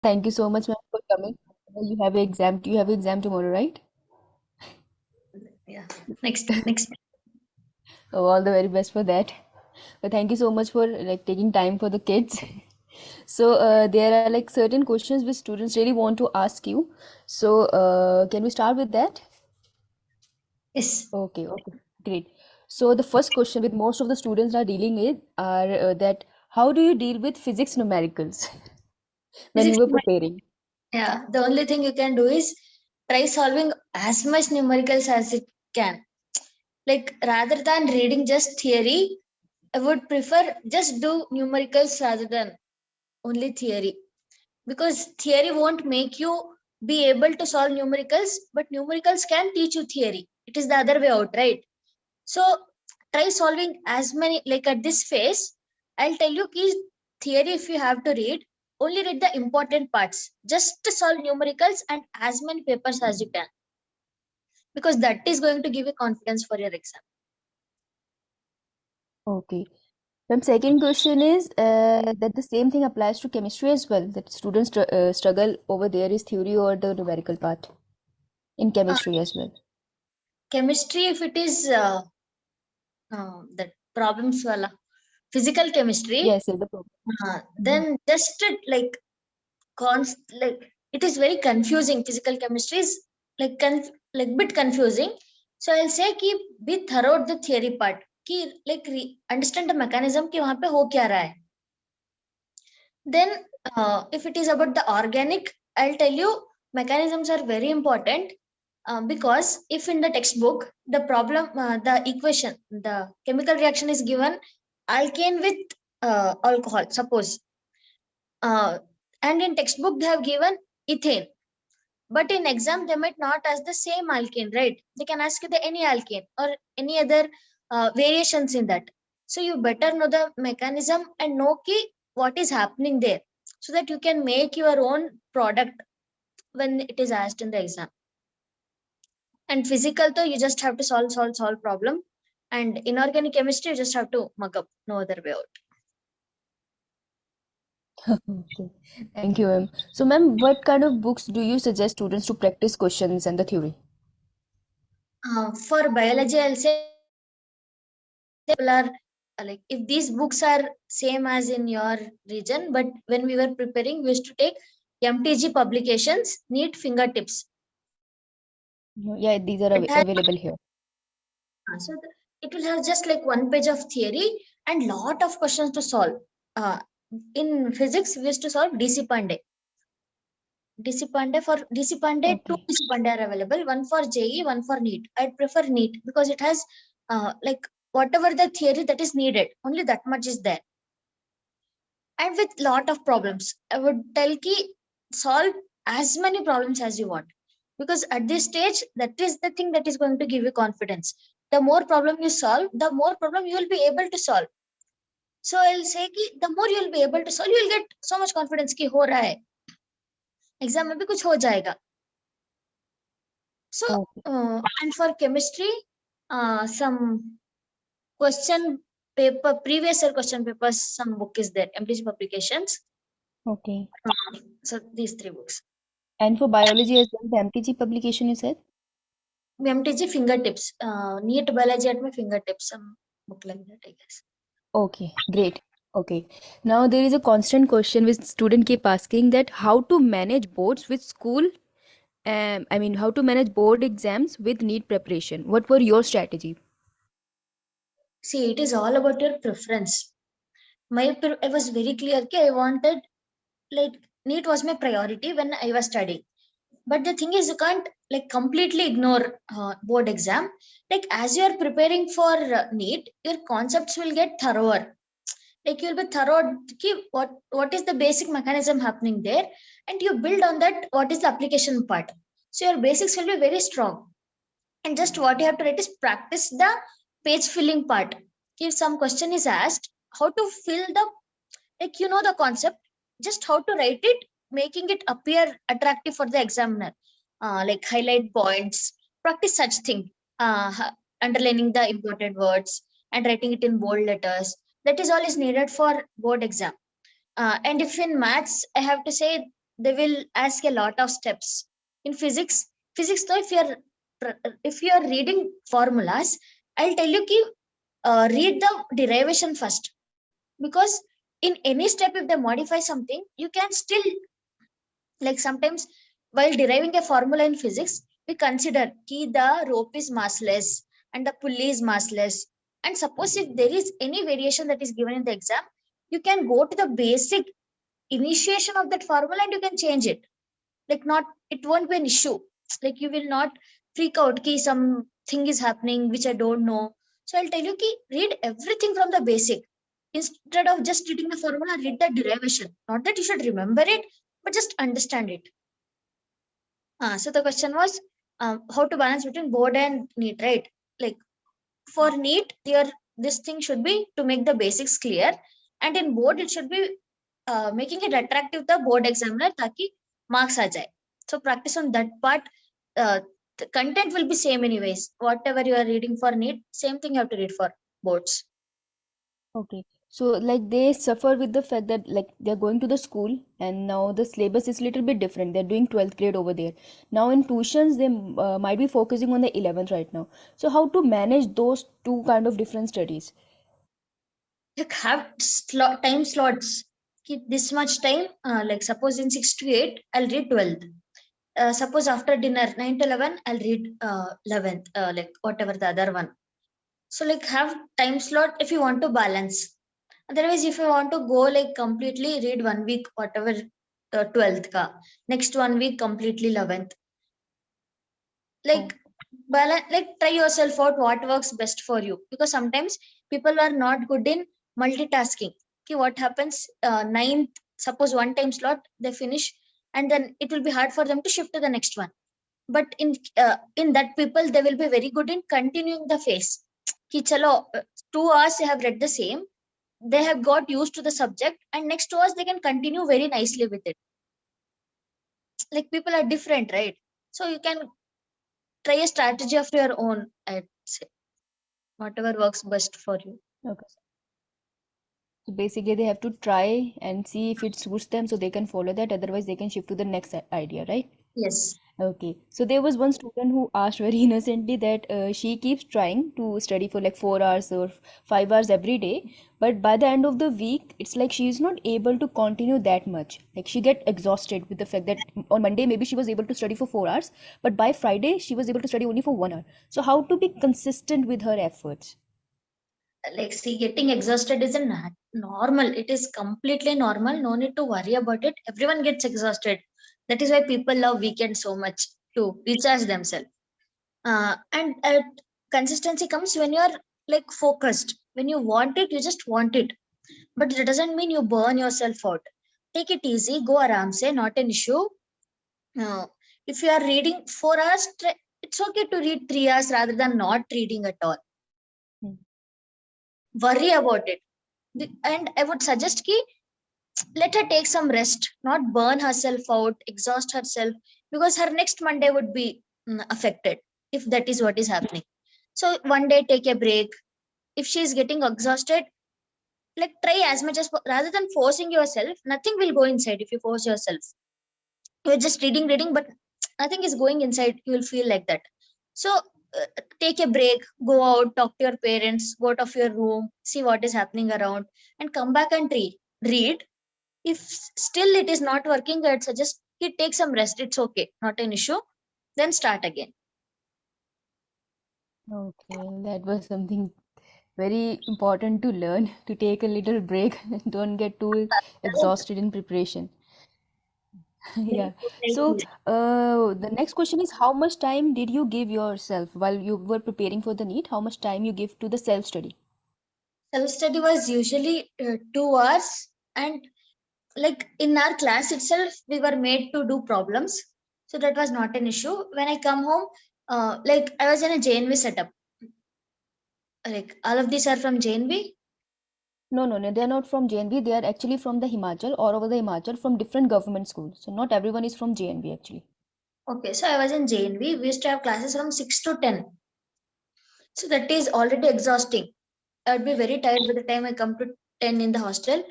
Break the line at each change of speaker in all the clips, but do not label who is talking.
Thank you so much, ma'am, for coming. You have an exam. You have an exam tomorrow, right?
Yeah. Next.
Oh, all the very best for that. But thank you so much for like taking time for the kids. So there are like certain questions which students really want to ask you. So can we start with that?
Yes.
Okay, okay, great. So the first question with most of the students are dealing with are that how do you deal with physics numericals when you
Physics.
were preparing?
Yeah. The only thing you can do is try solving as much numericals as it can. Like rather than reading just theory, I would prefer just do numericals rather than only theory. Because theory won't make you be able to solve numericals, but numericals can teach you theory. It is the other way out, right? So try solving as many, like at this phase, I'll tell you key theory if you have to read, only read the important parts. Just to solve numericals and as many papers as you can. Because that is going to give you confidence for your exam.
Okay. Then second question is that the same thing applies to chemistry as well. That students struggle over there is theory or the numerical part in
Uh,
chemistry as well.
chemistry, if it is that problems wala, physical chemistry,
Yes, yes, the problem. Mhm.
then just like like it is very confusing. Physical chemistry is like like bit confusing. So I'll say keep be thorough the theory part ki like understand the mechanism ki wahan pe ho kya raha hai. Then if it is about the organic, I'll tell you mechanisms are very important, because if in the textbook the problem the equation, the chemical reaction is given alkane with alcohol suppose, uh, and in textbook they have given ethane, but in exam they might not ask the same alkane, right? They can ask you the any alkane or any other variations in that. So you better know the mechanism and know ki what is happening there, so that you can make your own product when it is asked in the exam. And physical though you just have to solve problem, and inorganic chemistry you just have to mug up, no other way out.
Okay. Thank you, ma'am. So, ma'am, what kind of books do you suggest students to practice questions and the theory?
For biology I'll say people are like if these books are same as in your region, but when we were preparing we used to take MTG publications neat fingertips.
Yeah, these are
It has
available here.
it will have just like one page of theory and lot of questions to solve. uh, in physics we used to solve DC Pandey, two
Okay.
DC Pandey are available, one for JE, one for NEET. I'd prefer NEET because it has like whatever the theory that is needed, only that much is there, and with lot of problems. I would tell ki solve as many problems as you want, because at this stage that is the thing that is going to give you confidence. The more problem you solve, the more problem you will be able to solve. So I'll say ki the more you will be able to solve, you will get so much confidence ki ho raha hai, exam में भी कुछ हो जाएगा. So
Okay.
and for chemistry, some question paper, previous year question papers, some book is there, MTG publications.
Okay.
So these three books.
And for biology as well, the MTG publication you said?
MTG fingertips, neat biology at my fingertips, some book like that, I guess.
Okay, great. Okay. Now there is a constant question which student keep asking that how to manage boards with school, I mean how to manage board exams with NEET preparation. What were your strategy?
See, it is all about your preference. I was very clear that I wanted like NEET was my priority when I was studying. But the thing is, you can't like completely ignore board exam. Like as you are preparing for NEET, your concepts will get thorougher. Like you'll be thorough. What is the basic mechanism happening there, and you build on that. What is the application part? So your basics will be very strong. And just what you have to write is practice the page filling part. If some question is asked, how to fill the, like you know the concept, just how to write it, making it appear attractive for the examiner. Like highlight points, practice such thing, underlining the important words and writing it in bold letters. That is all is needed for board exam. And if in maths I have to say, they will ask a lot of steps. In physics though, if you are reading formulas, I'll tell you ki, read the derivation first, because in any step if they modify something, you can still, like sometimes while deriving a formula in physics, we consider ki the rope is massless and the pulley is massless. And suppose if there is any variation that is given in the exam, you can go to the basic initiation of that formula and you can change it. Like not, it won't be an issue. Like you will not freak out ki something is happening which I don't know. So I'll tell you ki read everything from the basic. Instead of just reading the formula, read the derivation. Not that you should remember it, but just understand it. So the question was, how to balance between board and neat, right? Like for neat, your this thing should be to make the basics clear, and in board it should be making it attractive the board examiner ताकि marks आ जाए. So practice on that part. Uh, the content will be same anyways. Whatever you are reading for neat, same thing you have to read for boards.
Okay. So like they suffer with the fact that like they're going to the school and now the syllabus is little bit different. They're doing 12th grade over there. Now in tuitions they might be focusing on the 11th right now. So how to manage those two kind of different studies?
Like have time slots. Keep this much time. Like suppose in 6 to 8, I'll read 12th. Suppose after dinner 9 to 11, I'll read 11th. Like whatever the other one. So like have time slot if you want to balance. Otherwise, if you want to go like completely read 1 week whatever 12th ka, next 1 week completely 11th. Like
Oh,
balance, like try yourself out what works best for you, because sometimes people are not good in multitasking. Okay, what happens, ninth, suppose one time slot they finish, and then it will be hard for them to shift to the next one. But in that people they will be very good in continuing the phase. Ki chalo, 2 hours they have read the same, they have got used to the subject, and next 2 hours they can continue very nicely with it. Like people are different, right? So you can try a strategy of your own, I'd say, whatever works best for you.
okay. So basically they have to try and see if it suits them so they can follow that. Otherwise they can shift to the next idea, right?
Yes.
Okay, so there was one student who asked very innocently that she keeps trying to study for like 4 hours or 5 hours every day, but by the end of the week, it's like she is not able to continue that much. Like she get exhausted with the fact that on Monday maybe she was able to study for 4 hours, but by Friday she was able to study only for 1 hour. So how to be consistent with her efforts?
Like see, getting exhausted is a normal, it is completely normal, no need to worry about it. Everyone gets exhausted. That is why people love weekends so much, to recharge themselves. And consistency comes when you're like focused. When you want it, you just want it, but it doesn't mean you burn yourself out. Take it easy, go aram say, not an issue. If you are reading 4 hours, it's okay to read 3 hours rather than not reading at all.
Hmm.
Worry about it. And I would suggest ki let her take some rest, not burn herself out, exhaust herself, because her next Monday would be affected if that is what is happening. So one day take a break. If she is getting exhausted, like try as much as rather than forcing yourself, nothing will go inside if you force yourself. You're just reading, but nothing is going inside. You will feel like that. So take a break, go out, talk to your parents, go out of your room, see what is happening around, and come back and read. If still it is not working, I'd suggest you take some rest. It's okay, not an issue. Then start again.
Okay, that was something very important to learn to take a little break. Don't get too exhausted in preparation. Yeah. So, the next question is how much time did you give yourself while you were preparing for the NEET? How much time you give to the self-study?
Self study was usually 2 hours, and like in our class itself, we were made to do problems, so that was not an issue. When I come home, like I was in a JNV setup. Like all of these are from JNV.
No, no, no, they are not from JNB. They are actually from the Himachal or over the Himachal from different government schools. So not everyone is from JNB actually.
Okay, so I was in JNV. We used to have classes from 6 to 10. So that is already exhausting. I would be very tired by the time I come to 10 in the hostel.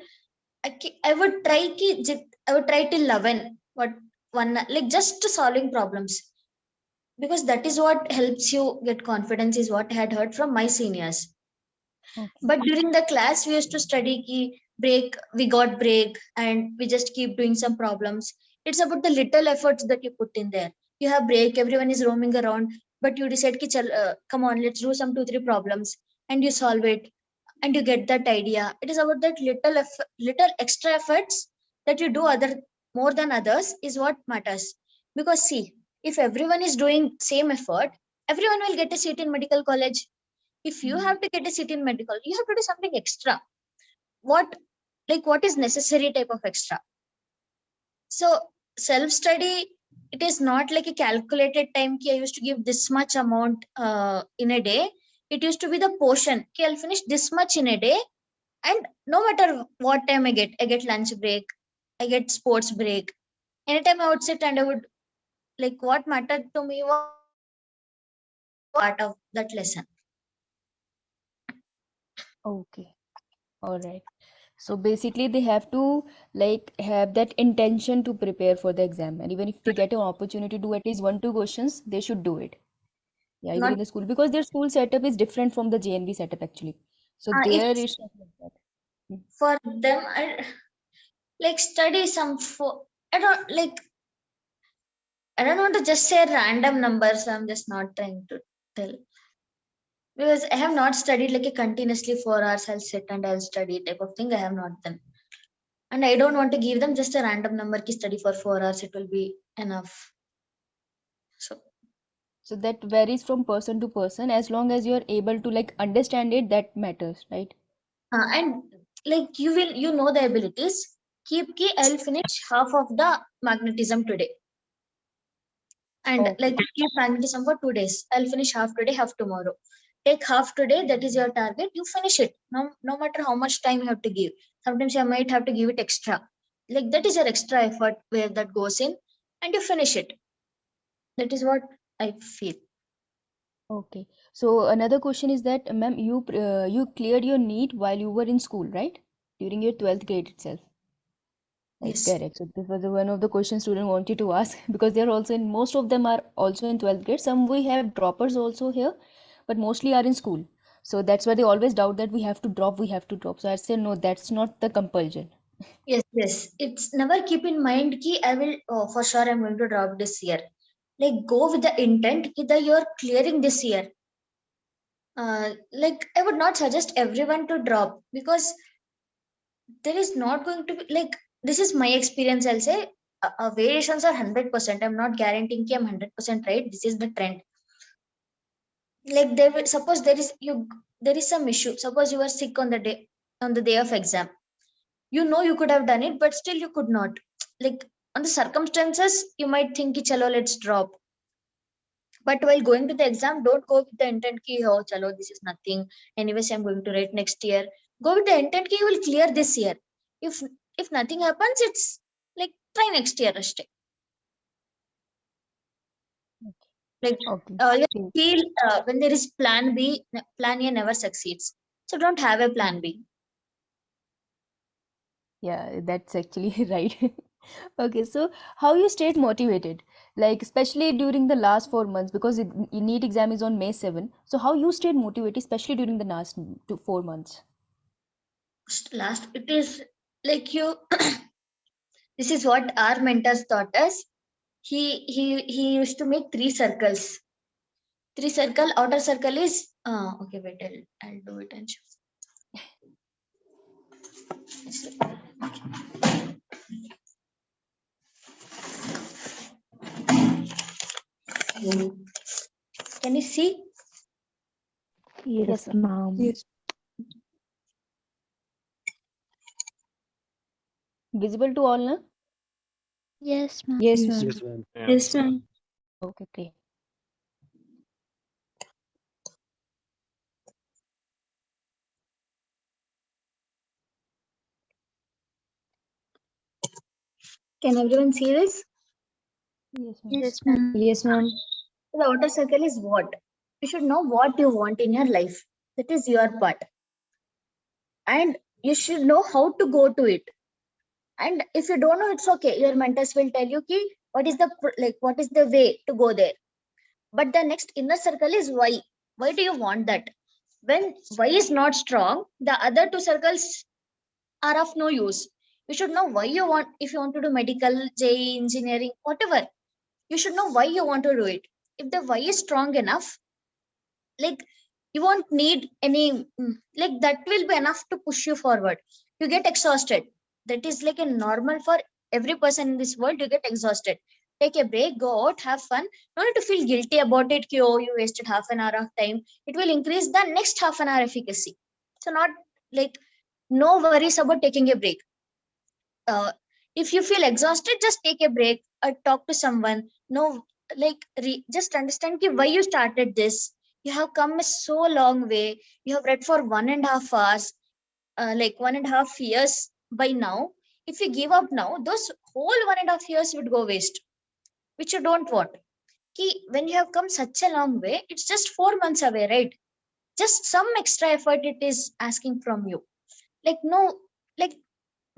I would try till 11. what one, like just solving problems, because that is what helps you get confidence, is what I had heard from my seniors.
Okay.
But during the class, we used to study ki break, we got break, and we just keep doing some problems. It's about the little efforts that you put in there. You have break, everyone is roaming around, but you decide ki chal, come on, let's do some 2 3 problems, and you solve it, and you get that idea. It is about that little extra efforts that you do other more than others is what matters. Because see, if everyone is doing same effort, everyone will get a seat in medical college. If you have to get a seat in medical, you have to do something extra. What, like what is necessary type of extra? So self study, it is not like a calculated time ki I used to give this much amount in a day. It used to be the portion ki I'll finish this much in a day, and no matter what time I get lunch break, I get sports break, anytime I would sit and I would, like what mattered to me was part of that lesson.
Okay. All right. So basically, they have to like have that intention to prepare for the exam, and even if they get an opportunity to do at least one, two questions, they should do it. Yeah, even
Not
in the school, because their school setup is different from the JNV setup actually. So there
it's
it's not like that. Mm.
for them. I like study some for, I don't like, I don't want to just say random numbers. I'm just not trying to tell, because I have not studied like a continuously 4 hours. I'll sit and I'll study type of thing. I have not done, and I don't want to give them just a random number. Ki study for 4 hours. It will be enough. So
So that varies from person to person. As long as you're able to like understand it, that matters, right?
and like you know the abilities. Keep ki I'll finish half of the magnetism today, and like
Okay.
keep magnetism for 2 days. I'll finish half today, half tomorrow. Take half today, that is your target, you finish it, no matter how much time you have to give. Sometimes you might have to give it extra, like that is your extra effort where that goes in, and you finish it. That is what I feel.
Okay. So another question is that, ma'am, you cleared your NEET while you were in school, right? During your 12th grade itself. Right,
Yes,
correct. So this was one of the questions student wanted to ask because they're also in, most of them are also in 12th grade. Some we have droppers also here, but mostly are in school. So that's why they always doubt that we have to drop, we have to drop. So I say no, that's not the compulsion.
yes, it's never keep in mind ki I will, oh, for sure I'm going to drop this year. Like go with the intent ki that you're clearing this year. Like I would not suggest everyone to drop, because there is not going to be like, this is my experience, I'll say. Variations are 100%. I'm not guaranteeing ki I'm 100% right, this is the trend. Like there will, suppose there is you, there is some issue, suppose you are sick on the day, on the day of exam, you know you could have done it, but still you could not. Like on the circumstances you might think ki chalo let's drop, but while going to the exam, don't go with the intent ki oh chalo this is nothing, anyways I'm going to write next year. Go with the intent ki you will clear this year. If nothing happens, it's like try next year ashte. Like
Okay.
you
Okay.
feel, when there is plan B, plan A never succeeds, so don't have a plan B.
Yeah, that's actually right. Okay, so how you stayed motivated, like especially during the last 4 months, because NEET exam is on May 7. So how you stayed motivated, especially during the last 4 months?
Last, it is like you this is what our mentors taught us. He used to make three circles. Three circle, outer circle is okay, wait, I'll do it and show. Can you see?
Yes,
Yes,
ma'am.
ma'am.
Yes.
Visible to all, na?
Yes, ma'am.
Yes, Yes. ma'am.
Yes, ma'am.
Yes, ma'am.
Okay, great.
Can everyone see this?
Yes, ma'am.
Yes,
Yes, ma'am.
ma'am.
Yes, ma'am.
The outer circle is what? You should know what you want in your life. That is your part. And you should know how to go to it. And if you don't know, it's okay. Your mentors will tell you ki, what is the way to go there. But the next inner circle is why. Why do you want that? When why is not strong, the other two circles are of no use. You should know why you want. If you want to do medical, JE, engineering, whatever, you should know why you want to do it. If the why is strong enough, like you won't need any like that will be enough to push you forward. You get exhausted. That is like a normal for every person in this world. You get exhausted. Take a break, go out, have fun. No need to feel guilty about it ki, oh, you wasted half an hour of time. It will increase the next half an hour efficacy. So not like no worries about taking a break. If you feel exhausted, just take a break or talk to someone. No, like just understand ki why you started this. You have come a so long way. You have read for 1.5 hours, like 1.5 years by now. If you give up now, those whole 1.5 years would go waste, which you don't want. Ki when you have come such a long way, it's just 4 months away, right? Just some extra effort it is asking from you. Like no, like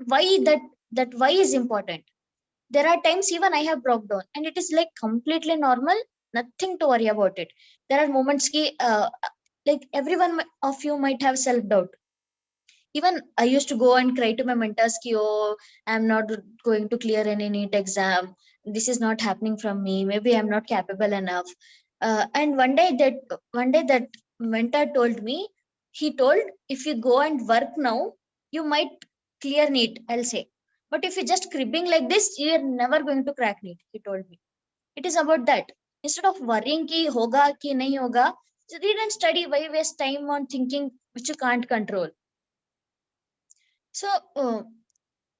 why that why is important. There are times even I have broke down, and it is like completely normal, nothing to worry about it. There are moments ki like everyone of you might have self doubt. Even I used to go and cry to my mentors ki, oh, I'm not going to clear any NEET exam, this is not happening from me, maybe I'm not capable enough. And one day that mentor told me, he told, if you go and work now, you might clear NEET, I'll say, but if you're just cribbing like this, you're never going to crack NEET, he told me. It is about that. Instead of worrying ki hoga ki nahi hoga, just read and study. Why waste time on thinking which you can't control? So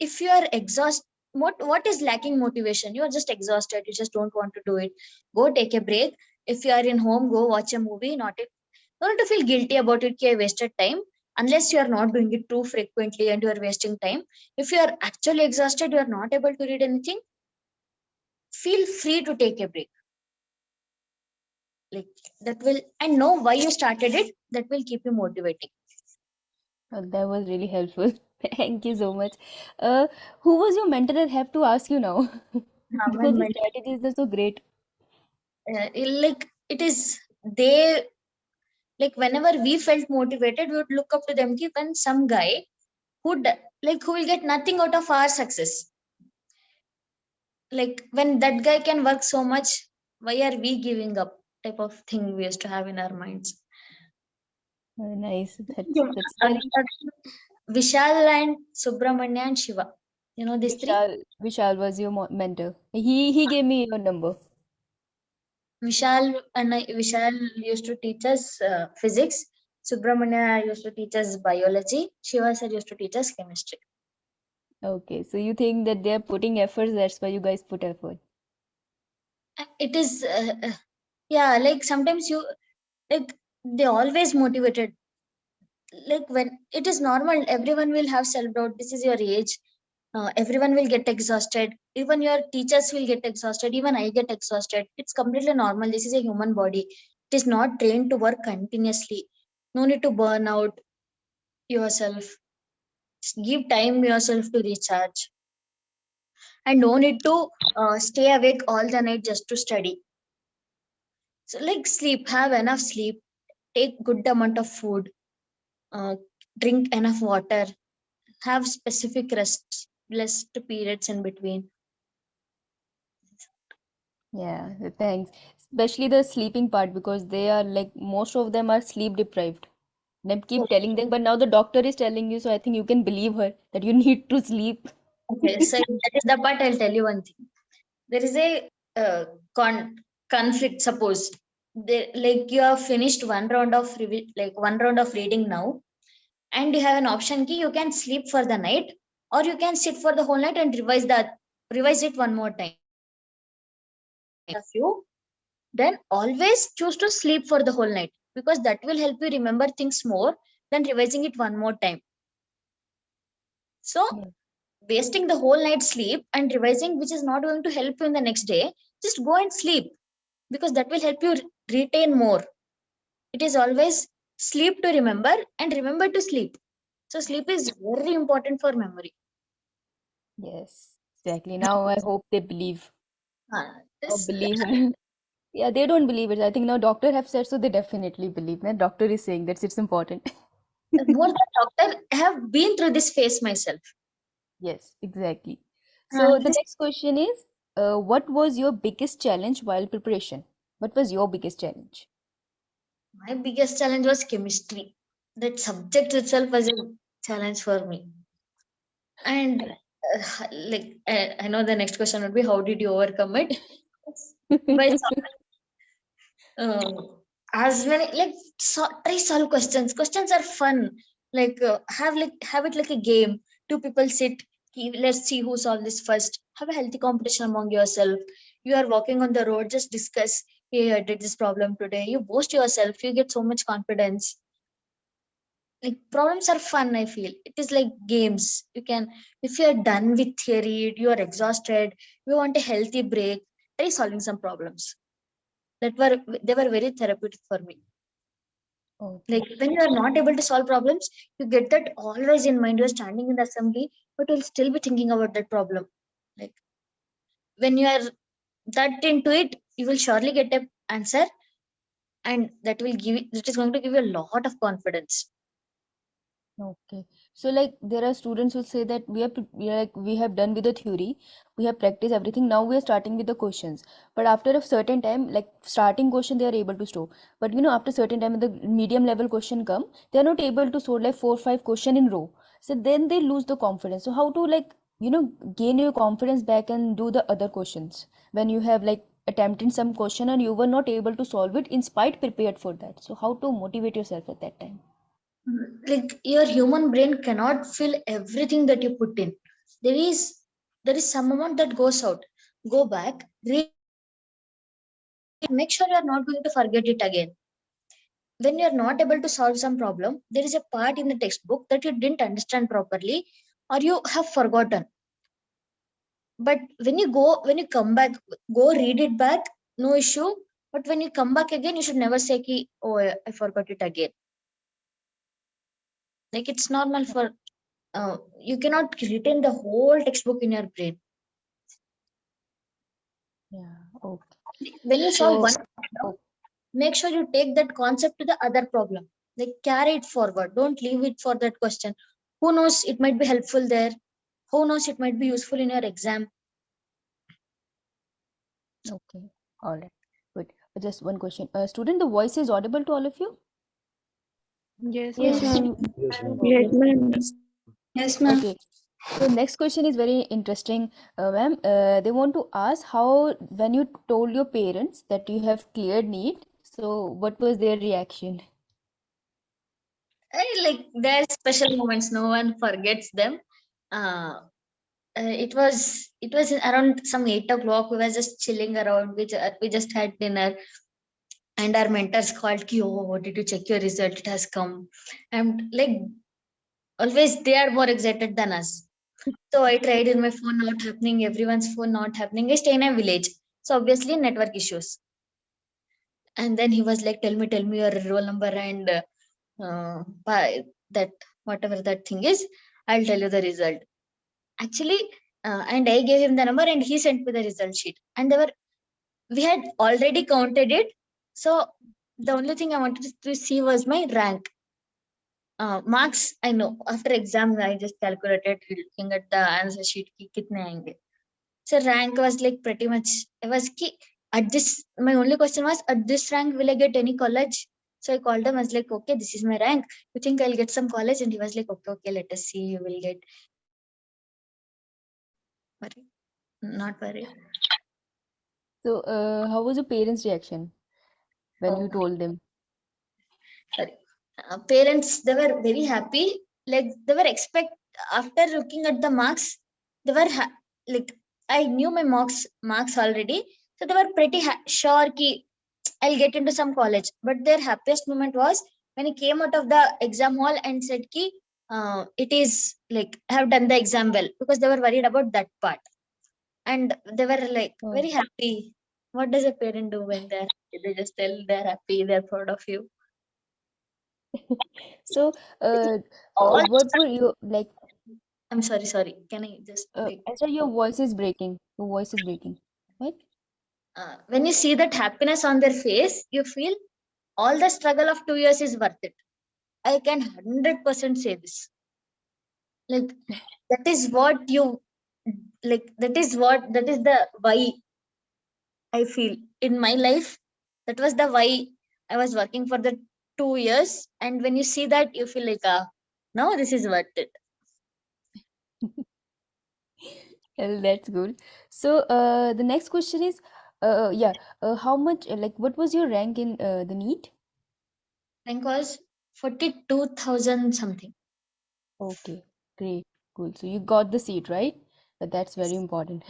if you are exhausted, what is lacking motivation? You are just exhausted, you just don't want to do it. Go take a break. If you are in home, go watch a movie. Not to feel guilty about it ki I wasted time, unless you are not doing it too frequently and you are wasting time. If you are actually exhausted, you are not able to read anything, feel free to take a break. Like that will, and know why you started it, that will keep you motivating.
That was really helpful. Thank you so much. Uh, who was your mentor? I have to ask you now
My
because the strategies are so great.
like it is, they, like whenever we felt motivated, we would look up to them ki when some guy who will get nothing out of our success, like when that guy can work so much, why are we giving up, type of thing we used to have in our minds.
Nice.
Yeah.
That's very
Vishal and Subramanya and Shiva, you know these three.
Vishal was your mentor. He gave me your number.
Vishal used to teach us physics. Subramanya used to teach us biology. Shiva sir used to teach us chemistry.
Okay, so you think that they're putting efforts, that's why you guys put effort.
It is yeah, like sometimes you, like they always motivated. Like when it is normal, everyone will have self doubt, this is your age. Everyone will get exhausted, even your teachers will get exhausted, even I get exhausted. It's completely normal, this is a human body. It is not trained to work continuously. No need to burn out yourself. Just give time yourself to recharge, and no need to stay awake all the night just to study. So like sleep, have enough sleep, take good amount of food, uh, drink enough water, have specific rest periods in between.
Yeah, thanks. Especially the sleeping part because they are like most of them are sleep deprived. And I keep telling them, but now the doctor is telling you, so I think you can believe her that you need to sleep.
Okay, so that is the part. I'll tell you one thing. There is a conflict. Suppose like you have finished one round of one round of reading now, and you have an option key. You can sleep for the night, or you can sit for the whole night and revise it one more time. Of you, then always choose to sleep for the whole night, because that will help you remember things more than revising it one more time. So
Yeah.
wasting the whole night sleep and revising, which is not going to help you in the next day, just go and sleep, because that will help you retain more. It is always sleep to remember and remember to sleep. So sleep is very important for memory.
Yes, exactly. Now I hope they believe or
This,
believe. Yeah, they don't believe it. I think now doctor have said so they definitely believe. Now doctor is saying that it's important.
more than doctor, I have been through this phase myself.
Yes, exactly.
Uh,
So the next question is, what was your biggest challenge while preparation? What was your biggest challenge?
my biggest challenge was chemistry. That subject itself was a challenge for me. And I know the next question would be, how did you overcome it? By uh, as many try solve questions. Questions are fun. Have it like a game. Two people sit. Let's see who solve this first. Have a healthy competition among yourself. You are walking on the road, just discuss. Hey, I did this problem today. You boast yourself. You get so much confidence. Like problems are fun. I feel it is like games. You can, if you are done with theory, you are exhausted. You want a healthy break. Try solving some problems. That were they were very therapeutic for me. Like
Okay.
when you are not able to solve problems, you get that always in mind. You're standing in the assembly, but you'll still be thinking about that problem. Like when you are that into it, you will surely get an answer, and that is going to give you a lot of confidence.
Okay. So like there are students who say that we have done with the theory, we have practiced everything. Now we are starting with the questions. But after a certain time, like starting question, they are able to stop. But after certain time, the medium level question come, they are not able to solve like 4 5 question in row. So then they lose the confidence. So how to like gain your confidence back and do the other questions when you have like attempted some question and you were not able to solve it in spite prepared for that. So how to motivate yourself at that time?
Like your human brain cannot fill everything that you put in. There is there is some amount that goes out. Go back, read, make sure you are not going to forget it again. When you're not able to solve some problem, there is a part in the textbook that you didn't understand properly or you have forgotten. But when you come back, go read it back, no issue. But when you come back again, you should never say ki, oh, I forgot it again. Like it's normal for you cannot retain the whole textbook in your brain.
Yeah. Okay.
When you solve
So,
one problem,
oh,
make sure you take that concept to the other problem. Like carry it forward. Don't leave it for that question. Who knows, it might be helpful there. Who knows, it might be useful in your exam.
okay. All right. Good. Just one question. Student, the voice is audible to all of you?
Yes,
Yes,
ma'am.
ma'am. Yes,
Okay.
ma'am. Yes, ma'am.
Okay. So next question is very interesting, ma'am. They want to ask how when you told your parents that you have cleared NEET, so what was their reaction?
Like there are special moments, no one forgets them. Uh, it was around some 8 o'clock. We were just chilling around. We just had dinner, and our mentors called ki, oh, did you check your result? It has come. And like always, they are more excited than us. So I tried in my phone not happening, everyone's phone not happening. I stay in a village, so obviously network issues. And then he was like, tell me your roll number and by that whatever that thing is, I'll tell you the result. Actually, and I gave him the number and he sent me the result sheet. And we had already counted it. So the only thing I wanted to see was my rank. Marks, I know. After exam, I just calculated looking at the answer sheet. Ki kitne aayenge. So rank was like pretty much. I was ki at this. My only question was at this rank will I get any college? So I called him. I was like, okay, this is my rank. You think I'll get some college? And he was like, okay, let us see. You will get. Worry, not worry.
So, how was your parents' reaction when you
Oh,
told them?
sorry. Parents, they were very happy. Like they were expect after looking at the marks, they were like I knew my marks already, so they were pretty sure ki I'll get into some college. But their happiest moment was when he came out of the exam hall and said ki it is like I have done the exam well, because they were worried about that part. And they were like
Oh.
very happy. What does a parent do when they're happy? They just tell they're happy, they're proud of you.
So,
All
what were you like?
I'm sorry. Can I just
Asra, your voice is breaking. Your voice is breaking. What?
when you see that happiness on their face, you feel all the struggle of 2 years is worth it. I can 100% say this. Like that is what you like. That is the why I feel in my life. That was the why I was working for the 2 years. And when you see that, you feel like, no, this is worth it.
Well, that's good. So, the next question is, how much, what was your rank in the NEET?
Rank was 42,000 something.
Okay, great, cool. So you got the seat, right? But that's very important.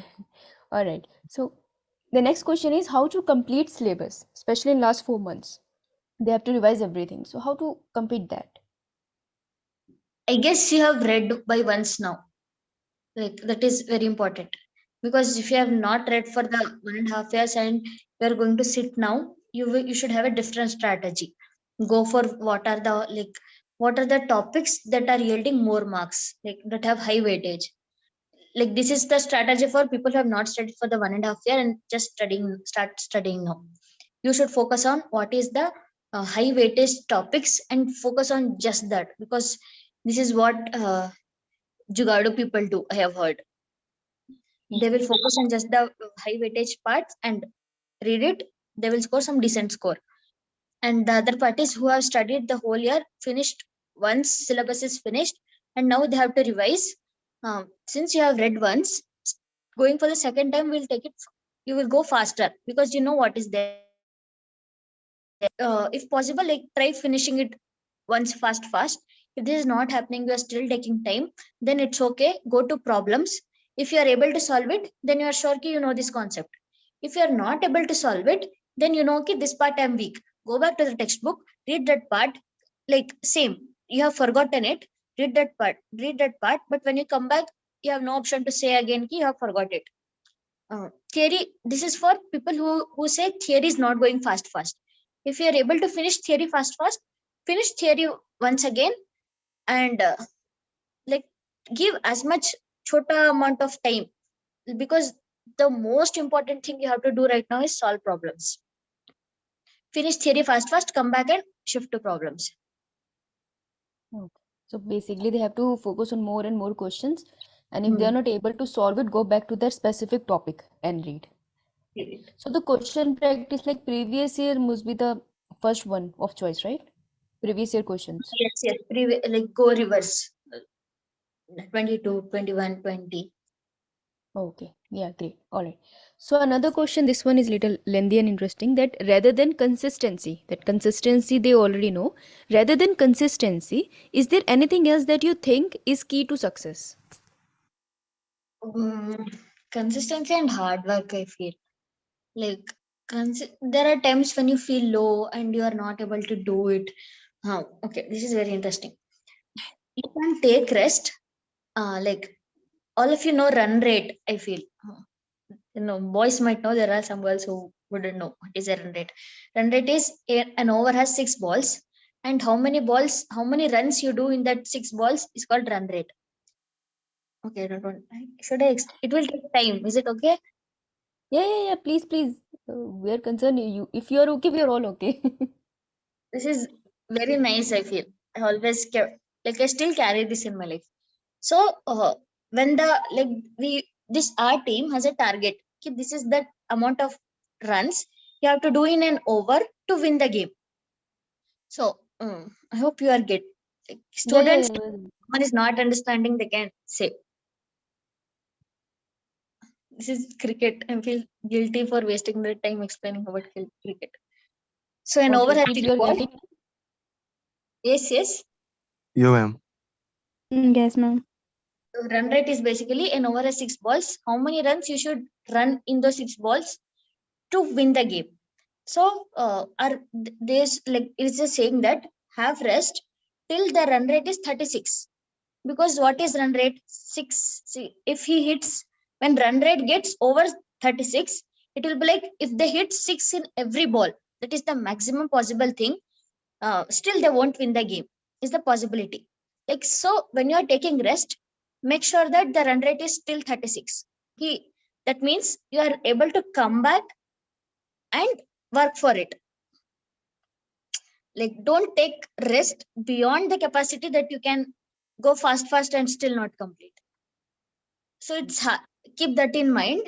All right. So the next question is how to complete syllabus, especially in last 4 months. They have to revise everything. So how to complete that?
I guess you have read by once now. Like that is very important. Because if you have not read for the 1.5 years and you are going to sit now, you should have a different strategy. Go for what are the topics that are yielding more marks, like that have high weightage. Like this is the strategy for people who have not studied for the 1.5 year and just start studying now. You should focus on what is the high weightage topics and focus on just that, because this is what jugado people do, I have heard. They will focus on just the high weightage parts and read it. They will score some decent score. And the other parties who have studied the whole year, finished once syllabus is finished, and now they have to revise. Since you have read once, going for the second time will take it. You will go faster because you know what is there. If possible, like try finishing it once fast. If this is not happening, you are still taking time, then it's okay, go to problems. If you are able to solve it, then you are sure ki you know this concept. If you are not able to solve it, then you know ki this part I'm weak, go back to the textbook, read that part. Like same, you have forgotten it, read that part, but when you come back, you have no option to say again ki you have forgot it. Theory, this is for people who say theory is not going fast. If you are able to finish theory fast, finish theory once again, and like give as much chota amount of time, because the most important thing you have to do right now is solve problems. Finish theory fast, come back and shift to problems.
Okay. So basically, they have to focus on more and more questions, and if they are not able to solve it, go back to that specific topic and read. So the question practice, like previous year, must be the first one of choice, right? Previous year questions.
Yes. Like go reverse. 22, 21, 20.
Okay, yeah, great. All right. So another question, this one is little lengthy and interesting, that rather than consistency, that consistency they already know, rather than consistency, is there anything else that you think is key to success?
Consistency and hard work, I feel. Like there are times when you feel low and you are not able to do it. Okay, this is very interesting. You can take rest. Like all of you know run rate, I feel. Boys might know, there are some girls who wouldn't know what is a run rate. Run rate is an over has 6 balls, and how many runs you do in that 6 balls is called run rate. Okay, I don't want. Should I? It will take time. Is it okay?
Yeah. Please. We are concerned. You, if you are okay, we are all okay.
This is very nice, I feel. I always like I still carry this in my life. So when the like we this our team has a target. Okay, this is the amount of runs you have to do in an over to win the game. So I hope you are get like, students.
Yeah.
Someone is not understanding, they can say this is cricket. I feel guilty for wasting their time explaining about cricket. So an over
Okay,
has
kids,
six
you are
balls.
getting.
Yes.
You am.
Yes, ma'am.
So run rate is basically an over has 6 balls. How many runs you should run in those 6 balls to win the game? So there's like it's just saying that have rest till the run rate is 36. Because what is run rate? 6. See, if he hits when run rate gets over 36, it will be like if they hit 6 in every ball, that is the maximum possible thing. Still they won't win the game. Is the possibility. Like so when you are taking rest, make sure that the run rate is still 36. That means you are able to come back and work for it. Like, don't take rest beyond the capacity that you can go fast and still not complete. So keep that in mind.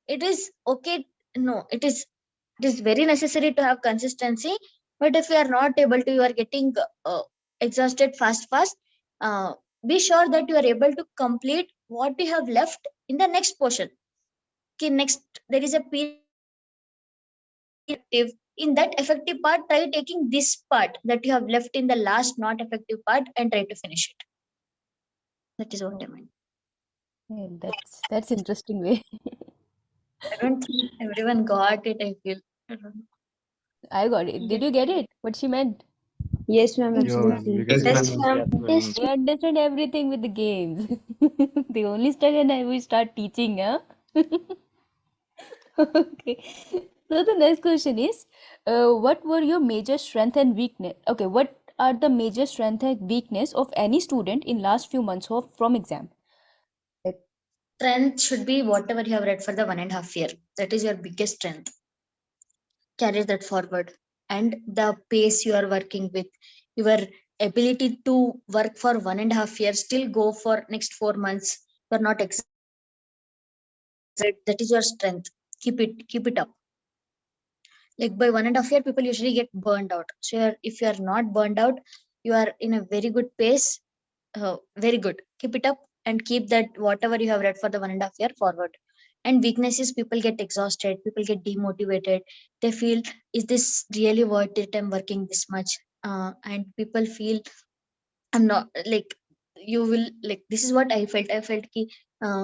It is okay. No, it is very necessary to have consistency. But if you are not able to, you are getting exhausted fast. Uh, be sure that you are able to complete what you have left in the next portion. Okay, next there is a period effective. In that effective part, try taking this part that you have left in the last not effective part and try to finish it. That is what I meant.
Yeah, that's interesting way.
I don't think everyone got it. I feel. I don't know.
I got it. Did you get it? What she meant?
Yes, ma'am,
Yes,
Yeah,
absolutely.
yes,
Yes,
ma'am.
ma'am.
Yes, ma'am.
Yes,
They understand everything with the games. They only study and I will start teaching, huh? Okay. So the next question is, what were your major strength and weakness? Okay, what are the major strength and weakness of any student in last few months of from exam? Like,
Strength should be whatever you have read for the 1.5 year. That is your biggest strength. Carry that forward. And the pace you are working with, your ability to work for 1.5 years, still go for next 4 months. You are not that is your strength. Keep it up. Like by 1.5 year, people usually get burned out. So if you are not burned out, you are in a very good pace. Very good. Keep it up and keep that whatever you have read for the 1.5 year forward. And weaknesses, people get exhausted, people get demotivated. They feel, is this really worth it? I'm working this much. And people feel I'm not like, you will like, this is what I felt. I felt ki,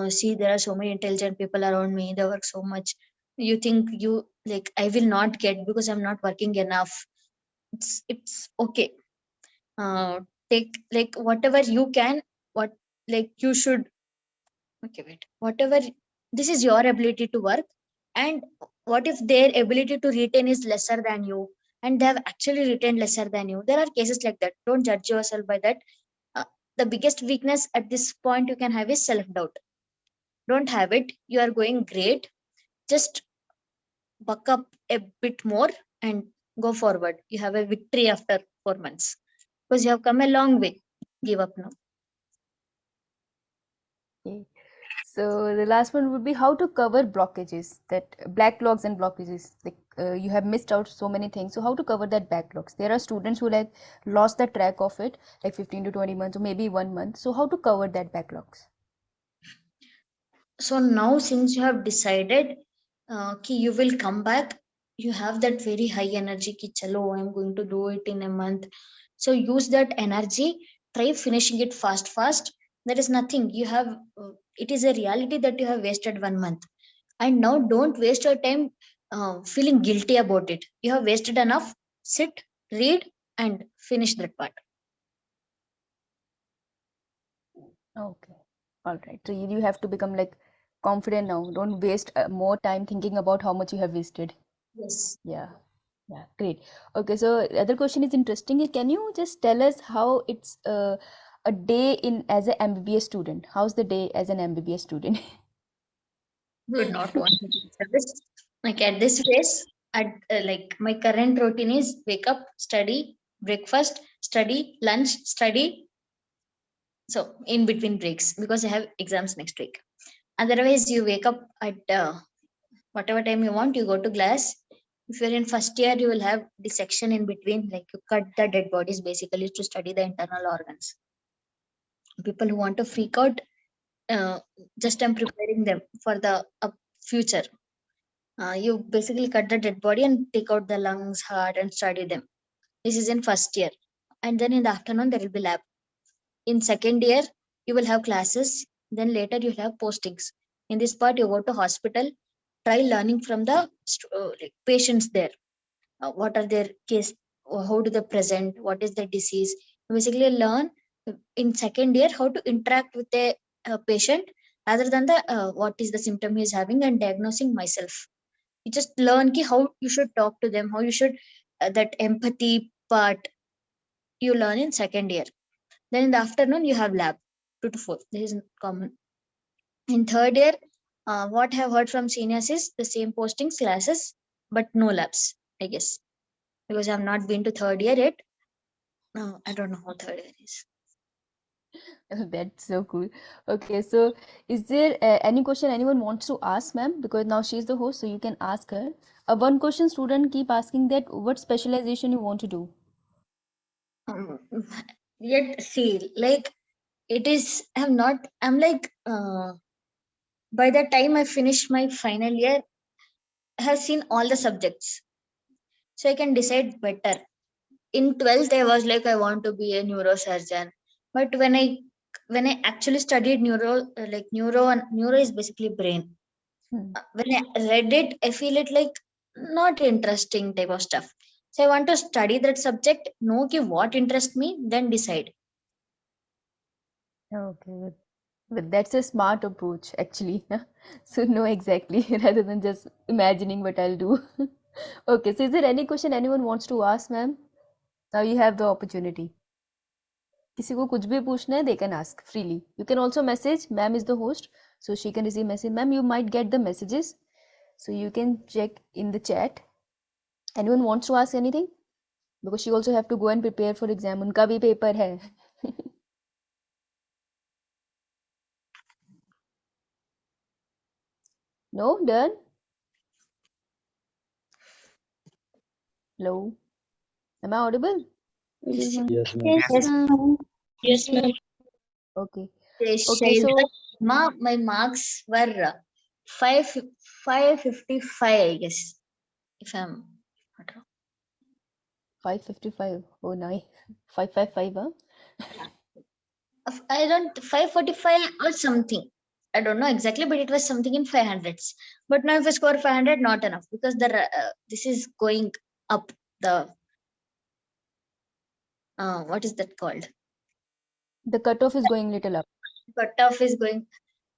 see, there are so many intelligent people around me. They work so much. You think you like, I will not get because I'm not working enough. It's okay. Uh, take like whatever you can. What like you should. Okay, wait. Whatever, this is your ability to work, and what if their ability to retain is lesser than you, and they have actually retained lesser than you? There are cases like that. Don't judge yourself by that. uh, the biggest weakness at this point you can have is self doubt. Don't have it. You are going great. Just buck up a bit more and go forward. You have a victory after 4 months because you have come a long way. Give up now.
okay. So the last one would be how to cover blockages, that backlogs and blockages. Like you have missed out so many things. So how to cover that backlogs? There are students who like lost the track of it, like 15 to 20 months or maybe 1 month. So how to cover that backlogs?
So now, since you have decided ki you will come back, you have that very high energy ki chalo, I'm going to do it in a month. So use that energy. Try finishing it fast. There is nothing you have. It is a reality that you have wasted 1 month, and now don't waste your time feeling guilty about it. You have wasted enough. Sit, read, and finish that part.
Okay. All right. So you have to become like confident now. Don't waste more time thinking about how much you have wasted.
Yes.
Yeah. Yeah. Great. Okay. So the other question is interesting. Can you just tell us how it's a day in as an MBBS student? How's the day as an MBBS student?
Would not want to do this. Like at this phase, at like my current routine is wake up, study, breakfast, study, lunch, study. So in between breaks, because I have exams next week. Otherwise, you wake up at whatever time you want. You go to class. If you're in first year, you will have dissection in between. Like you cut the dead bodies basically to study the internal organs. People who want to freak out, uh, just I'm preparing them for the future. You basically cut the dead body and take out the lungs, heart, and study them. This is in first year. And then in the afternoon, there will be lab. In second year, you will have classes. Then later, you'll have postings. In this part, you go to hospital, try learning from the like patients there. What are their case? How do they present? What is the disease? You basically learn in second year how to interact with a patient rather than the what is the symptom he is having and diagnosing myself. You just learn ki how you should talk to them, how you should that empathy part you learn in second year. Then in the afternoon you have lab. 2 to 4. This is common. In third year, what I have heard from seniors is the same postings, classes, but no labs, I guess. Because I have not been to third year yet. No, I don't know how third year is.
That's so cool. Okay, so is there any question anyone wants to ask, ma'am? Because now she's the host, so you can ask her. One question student keep asking that what specialization you want to do?
Yet see, like it is, I'm like, by the time I finish my final year, I have seen all the subjects. So I can decide better. In 12th, I was like, I want to be a neurosurgeon. But when I actually studied neuro is basically brain.
Hmm.
When I read it, I feel it like not interesting type of stuff. So I want to study that subject, know ki what interests me, then decide.
Okay, but that's a smart approach actually. So know exactly rather than just imagining what I'll do. Okay, so is there any question anyone wants to ask, ma'am? Now you have the opportunity. किसी को कुछ भी पूछना है, they can ask freely. You can also message. Ma'am is the host, so she can receive message. Ma'am, you might get the messages, so you can check in the chat. Anyone wants to ask anything? Because she also have to go and prepare for exam. उनका भी paper है. No, done. Hello, am I audible?
Yes,
Yes,
yes,
ma'am.
yes, ma'am.
Okay.
Yes,
Okay, so
my marks were 555, I guess, if I'm not wrong.
555. Oh, nice. 555, huh?
I don't 545 or something. I don't know exactly, but it was something in 500s. But now if I score 500, not enough because this is going up. The what is that called?
The cutoff is going little up.
Cutoff is going,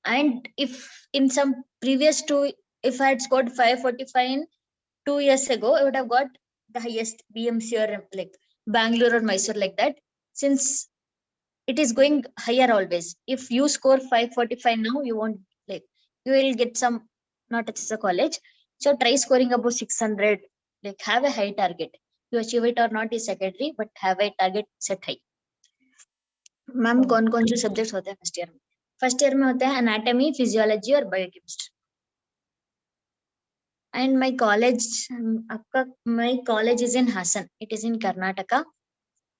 and if in some previous two, if I had scored 545 in 2 years ago, I would have got the highest BMC or like Bangalore or Mysore like that. Since it is going higher always. If you score 545 now, you won't like you will get some not access a college. So try scoring above 600. Like have a high target. You achieve it or not is secondary, but have a target set high. Ma'am
Oh.
कौन से subjects होते हैं first year में होते हैं anatomy physiology और biochemistry and my college my college is in Hassan. It is in Karnataka.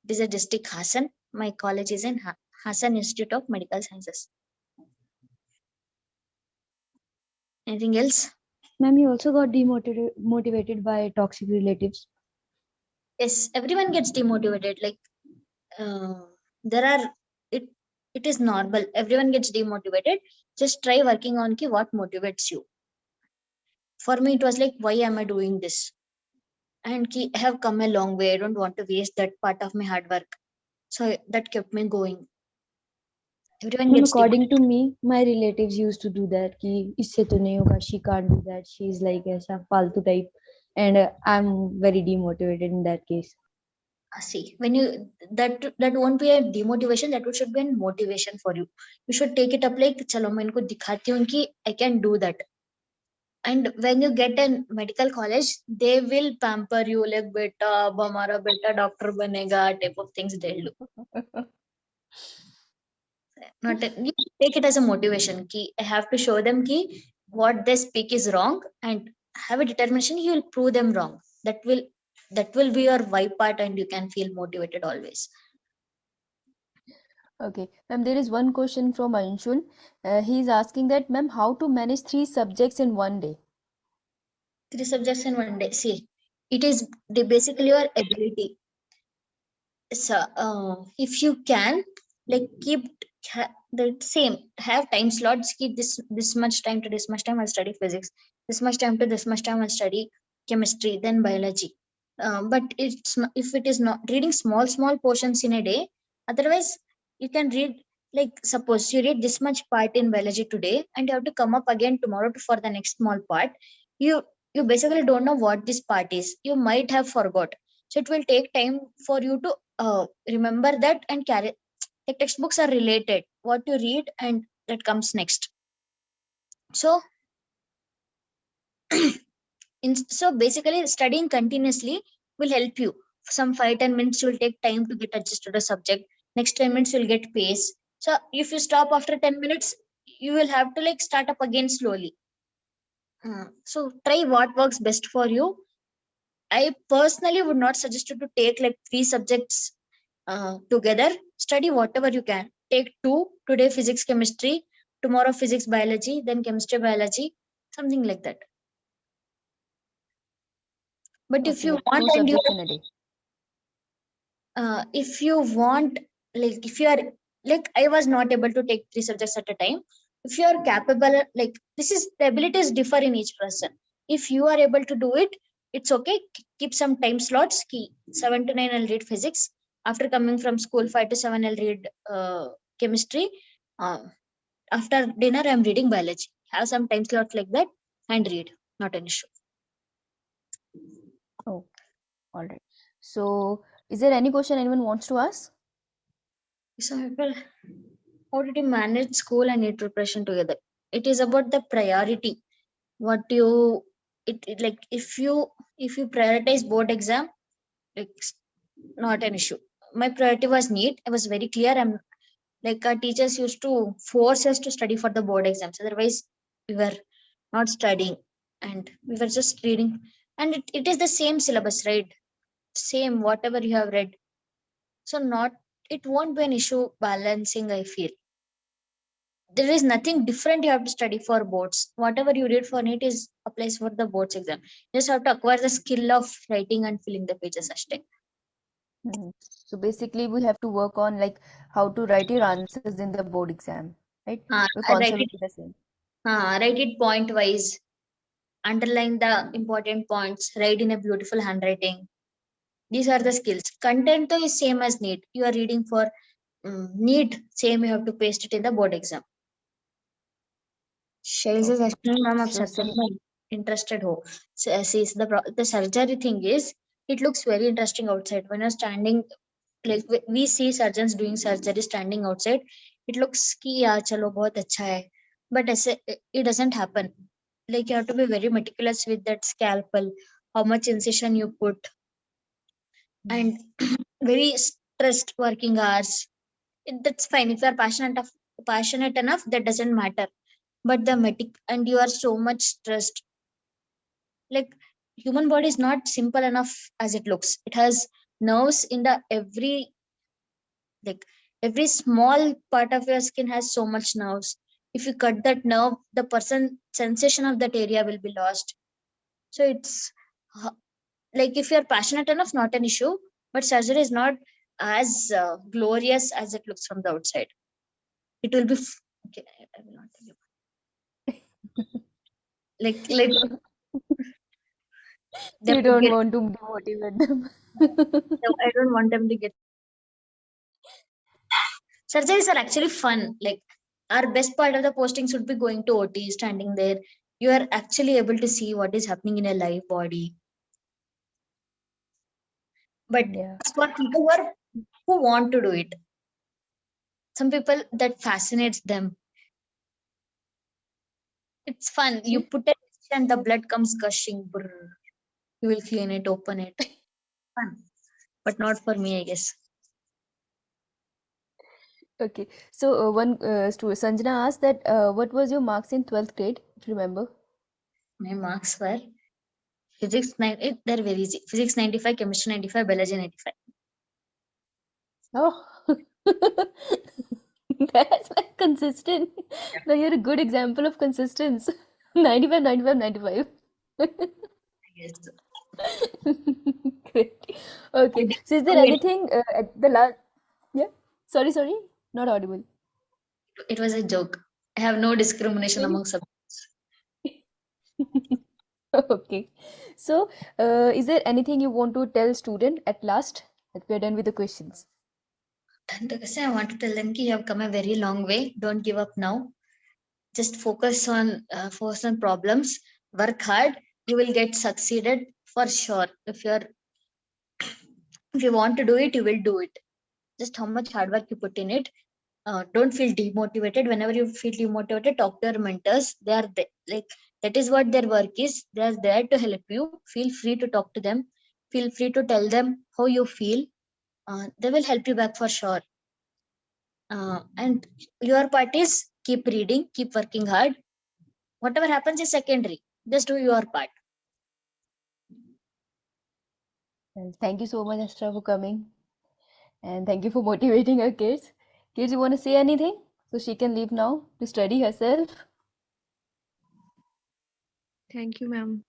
It is a district Hassan. My college is in Hassan Institute of Medical Sciences. Anything else?
Ma'am, you also got demotivated by toxic relatives.
Yes, everyone gets demotivated. Like there are it it is normal. Everyone gets demotivated. Just try working on ki what motivates you. For me, it was like, why am I doing this? And I have come a long way. I don't want to waste that part of my hard work. So that kept me going. Everyone
Ma'am,
gets
according to me, my relatives used to do that. कि इससे तो नहीं होगा, she can't do that. She's like ऐसा फालतू type, and I'm very demotivated in that case.
see when you that won't be a demotivation, that should be a motivation for you. You should take it up like chalo मैं इनको दिखाती हूँ कि I can do that. And when you get a medical college, they will pamper you like beta अब हमारा बेटा doctor बनेगा type of things they'll do. Not you take it as a motivation ki I have to show them ki what they speak is wrong and have a determination you will prove them wrong. That will be your why part and you can feel motivated always.
Okay, ma'am, there is one question from Anshul. He is asking that, ma'am, how to manage 3 subjects in one day?
3 subjects in one day. See, it is basically your ability. So if you can like keep the same, have time slots, keep this much time to this much time I'll study physics, this much time to this much time I'll study chemistry, then biology. But if it is not reading small portions in a day, otherwise you can read, like suppose you read this much part in biology today and you have to come up again tomorrow for the next small part. You basically don't know what this part is, you might have forgot. So it will take time for you to remember that and carry. Like textbooks are related. what you read, and that comes next. So so basically studying continuously will help you. Some 5-10 minutes will take time to get adjusted to the subject. Next 10 minutes you'll get pace. So if you stop after 10 minutes, you will have to like start up again slowly. So try what works best for you. I personally would not suggest you to take like 3 subjects together. Study whatever you can. Take 2 today, physics, chemistry, tomorrow physics, biology, then chemistry, biology, something like that. But if
Okay,
you
like
want
two
and you
subjects in a day.
if you want, like if you are, like I was not able to take 3 subjects at a time. If you are capable, like this is, the abilities differ in each person. If you are able to do it, it's okay. Keep some time slots. Key 7 to 9 I'll read physics. After coming from school, 5 to 7 I'll read chemistry. uh, After dinner I'm reading biology. Have some time slots like that and read, not an issue.
Oh, all right. So, is there any question anyone wants to ask?
So well, how did you manage school and need preparation together? It is about the priority. What you, it like if you prioritize board exam, it's not an issue. My priority was neat. I was very clear. I'm like, our teachers used to force us to study for the board exams. Otherwise, we were not studying and we were just reading. And it is the same syllabus, right? Same whatever you have read. So not, it won't be an issue balancing, I feel. There is nothing different you have to study for boards. Whatever you did for NEET is applies for the boards exam. You just have to acquire the skill of writing and filling the pages. Ashte.
Mhm. So basically, we have to work on like how to write your answers in the board exam, right? The concept will be the same.
Write it point wise. Underline the important points. Write in a beautiful handwriting. These are the skills. Content though is same as NEET. You are reading for NEET. Same, you have to paste it in the board exam. She is
Okay.
asking, ma'am, of
So,
surgery, interested ho. So, sees the surgery thing is, it looks very interesting outside. When you're standing, like we see surgeons doing surgery standing outside, it looks ki yeah, chalo bahut acha hai. But it doesn't happen. Like you have to be very meticulous with that scalpel, how much incision you put, and very stressed working hours. That's fine if you are passionate enough. That doesn't matter. But the medic, and you are so much stressed. Like human body is not simple enough as it looks. It has nerves in the like every small part of your skin has so much nerves. If you cut that nerve, the person sensation of that area will be lost. So it's like if you're passionate enough, not an issue. But surgery is not as glorious as it looks from the outside. It will be okay. I will not tell you. Like they
you
might
don't
get.
want to demotivate them.
No, I don't want them to get. Surgeries are actually fun. Like our best part of the posting should be going to OT, standing there. You are actually able to see what is happening in a live body. But
Yeah.
as for people who want to do it, some people that fascinates them. It's fun. You
See?
put it and the blood comes gushing. Brrr. You will clean it, open it. Fun, but not for me, I guess.
Okay. So, Sanjana asked that what was your marks in 12th grade, if you remember?
My marks were physics 9. They're very easy. Physics 95, chemistry 95, biology 95.
Oh, that's like consistent. Now you're a good example of consistency. 95, 95, 95.
Yes.
Great.
I
Okay.
did
So is there
do it.
anything at the last? Yeah. Sorry. Not audible.
It was a joke. I have no discrimination
Really?
among subjects.
Okay. So, is there anything you want to tell student at last that we are done with the questions?
And I want to tell them that you have come a very long way. Don't give up now. Just focus on problems. Work hard. You will get succeeded for sure. If you want to do it, you will do it. Just how much hard work you put in it. don't feel demotivated. Whenever you feel demotivated, talk to your mentors. They are like, that is what their work is. They are there to help you. Feel free to talk to them. Feel free to tell them how you feel. They will help you back for sure. And your part is keep reading, keep working hard. Whatever happens is secondary. Just do your part.
Well, thank you so much, Asra, for coming. And thank you for motivating our kids. Kids, you want to say anything? So she can leave now to study herself.
Thank you, ma'am.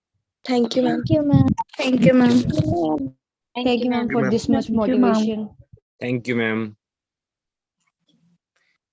Thank you, ma'am.
Thank you, ma'am.
Thank you, ma'am.
Thank you, ma'am,
Thank
for
you, ma'am.
this much
Thank you, ma'am.
motivation.
Thank you, ma'am.